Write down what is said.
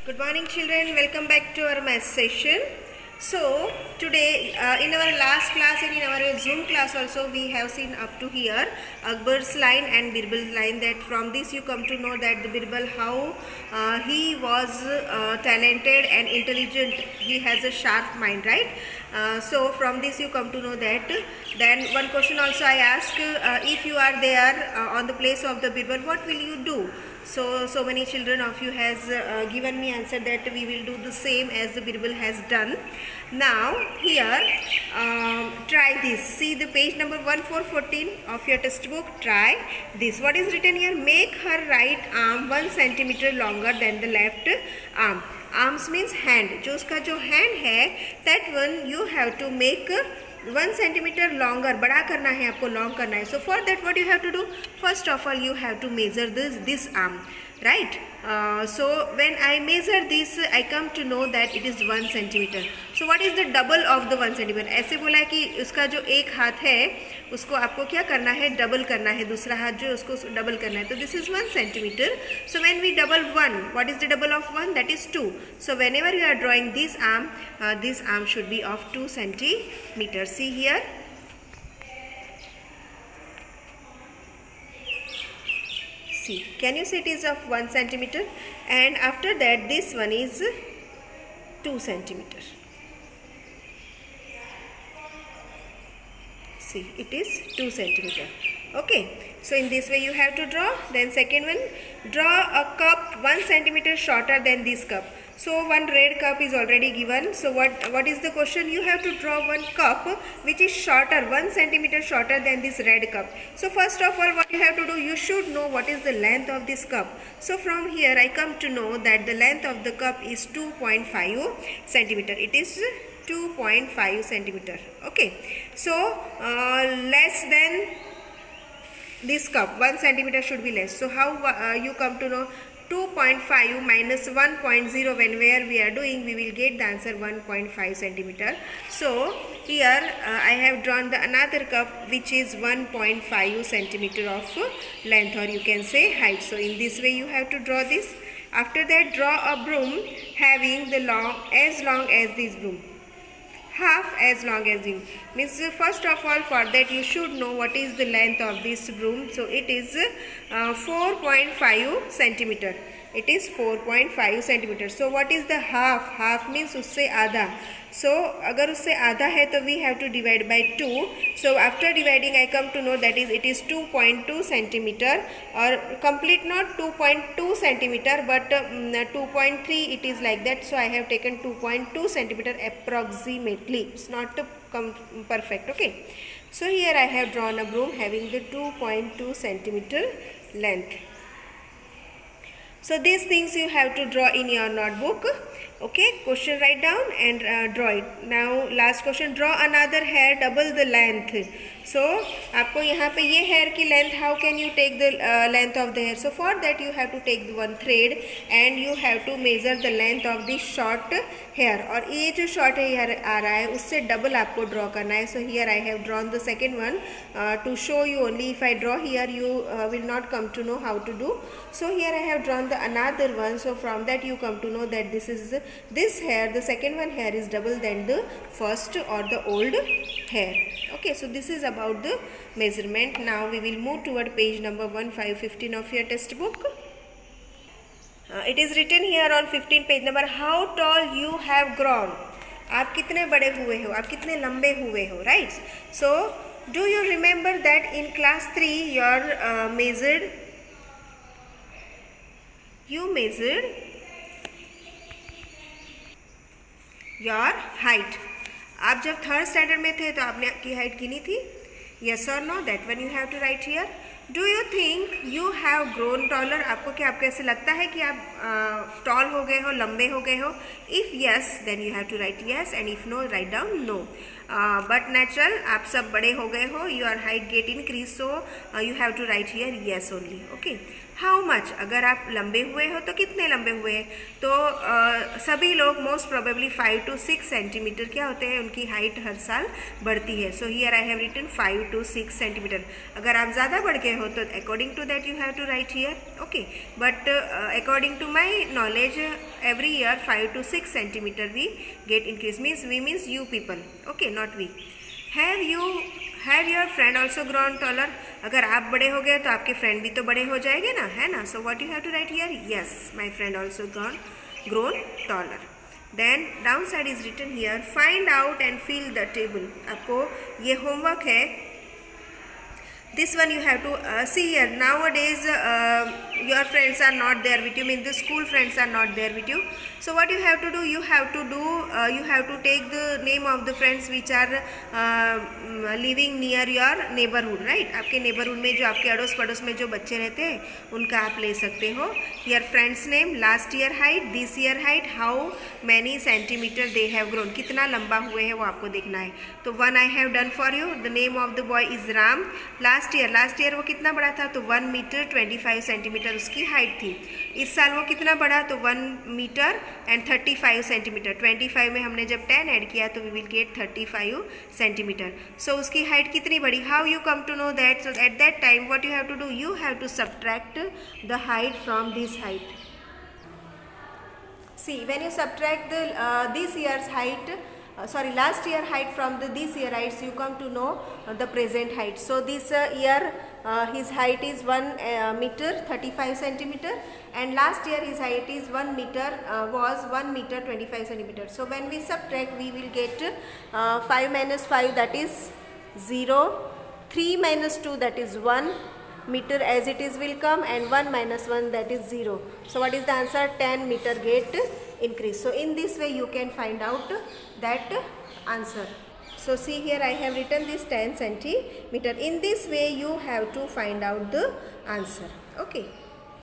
Good morning children, welcome back to our math session. So today in our last class and in our Zoom class also we have seen up to here Akbar's line and Birbal's line, that from this you come to know that the Birbal how he was talented and intelligent, he has a sharp mind, right? So from this you come to know that. Then one question also I ask, if you are there on the place of the Birbal, what will you do? So many children of you has given me answer that we will do the same as the Birbal has done. Now here try this. See the page number 1414 of your textbook. Try this. What is written here? Make her right arm 1 centimeter longer than the left arm. Arms means hand. जो उसका जो hand है, that one you have to make 1 centimeter longer, बड़ा करना है आपको, long करना है. So for that what you have to do? First of all you have to measure this arm, right? So when I measure this, I come to know that it is 1 centimeter. So what is the double of the 1 centimeter? ऐसे बोला कि उसका जो एक हाथ है उसको आपको क्या करना है? डबल करना है. दूसरा हाथ जो उसको डबल करना है. तो this is 1 centimeter. So when we double 1, what is the double of 1? That is 2. So whenever you are drawing this arm should be of 2 centimeters. See here. See, can you see it is of 1 centimeter, and after that this one is 2 centimeter. See, it is 2 centimeter. Okay, so in this way you have to draw. Then second one, draw a cup 1 centimeter shorter than this cup. So one red cup is already given. So what is the question? You have to draw one cup which is shorter, 1 centimeter shorter than this red cup. So first of all what you have to do, you should know what is the length of this cup. So from here I come to know that the length of the cup is 2.5 centimeter. It is 2.5 centimeter. Okay, so less than this cup, 1 centimeter should be less. So how you come to know? 2.5 minus 1.0, where we are doing, we will get the answer 1.5 centimeter. So here I have drawn the another cup which is 1.5 centimeter of length, or you can say height. So in this way you have to draw this. After that, draw a broom having the long as this broom. Half as long as you. Means first of all for that you should know what is the length of this broom. So it is 4.5 centimeter. It is 4.5 centimeter. So what is the half? Half means उससे आधा. So अगर उससे आधा है तो we have to divide by 2. So after dividing I come to know that it is 2.2 centimeter, or complete not 2.2 centimeter but 2.3 it is like that. So I have taken 2.2 centimeter approximately. It's not perfect. Okay. So here I have drawn a broom having the 2.2 centimeter length. So these things you have to draw in your notebook. Okay, question write down and draw it. Now last question, draw another hair double the length. So आपको यहाँ पे ये hair की length, how can you take the length of the hair? So for that you have to take the one thread and you have to measure the length of the short hair. और ये जो short hair आ रहा है उससे double आपको draw करना है. So here I have drawn the second one to show you only. If I draw here you will not come to know how to do. So here I have drawn the another one. So from that you come to know that this hair, the second one hair is double than the first or the old hair. Okay, so this is about the measurement. Now we will move toward page number 1515 of your textbook. It is written here on 15 page number, how tall you have grown. आप कितने बड़े हुए हो, आप कितने लंबे हुए हो, right? So do you remember that in class 3 you measured your height. आप जब थर्ड स्टैंडर्ड में थे तो आपने आपकी हाइट गिनी थी? Yes or no? That one you have to write here. Do you think you have grown taller? आपको ऐसे लगता है कि आप tall हो गए हो, लंबे हो गए हो? If yes, then you have to write yes, and if no, write down no. But natural, आप सब बड़े हो गए हो, your height get increased, so you have to write here yes only. Okay. How much, अगर आप लंबे हुए हो तो कितने लंबे हुए हैं, तो सभी लोग मोस्ट प्रोबेबली 5 to 6 सेंटीमीटर क्या होते हैं, उनकी हाइट हर साल बढ़ती है. So here I have written 5 to 6 centimetre. अगर आप ज़्यादा बढ़ गए हो तो according to that you have to write here. Okay, but according to my knowledge every year 5 to 6 centimeter we get increase. Means you people, okay, not we. Have your friend also grown taller? अगर आप बड़े हो गए तो आपके friend भी तो बड़े हो जाएंगे ना, है ना. So what you have to write here, yes my friend also grown taller. Then down side is written here find out and fill the table. आपको ये होमवर्क है. This one you have to see here. Nowadays your friends are not there with you, means the school friends are not there with you. So what you have to do, you have to take the name of the friends which are living near your neighborhood, right. आपके neighborhood में जो आपके अड़ोस पड़ोस में जो बच्चे रहते हैं उनका आप ले सकते हो. Your friends name, last year height, this year height, how many centimeter they have grown, कितना लंबा हुए हैं वो आपको देखना है. तो one I have done for you. The name of the boy is Ram. Last year वो कितना बड़ा था, तो 1 मीटर 25 सेंटीमीटर उसकी हाइट थी. इस साल वो कितना बड़ा, तो 1 मीटर एंड 35 सेंटीमीटर. 25 में हमने जब 10 ऐड किया तो we will get 35 centimetre. So उसकी हाइट कितनी बड़ी. How you come to know that, so at that time what you have to do, you have to subtract the height from this height. See when you subtract this year's height, last year height from this year heights, you come to know the present height. So this year his height is 1 meter 35 centimeter, and last year his height is 1 meter 25 centimeter. So when we subtract, we will get 5 minus 5, that is 0, 3 minus 2, that is 1 meter as it is will come, and 1 minus 1, that is 0. So what is the answer, 10 meter get increase. So in this way you can find out that answer. So see here I have written this 10 centimeter. In this way you have to find out the answer. Okay.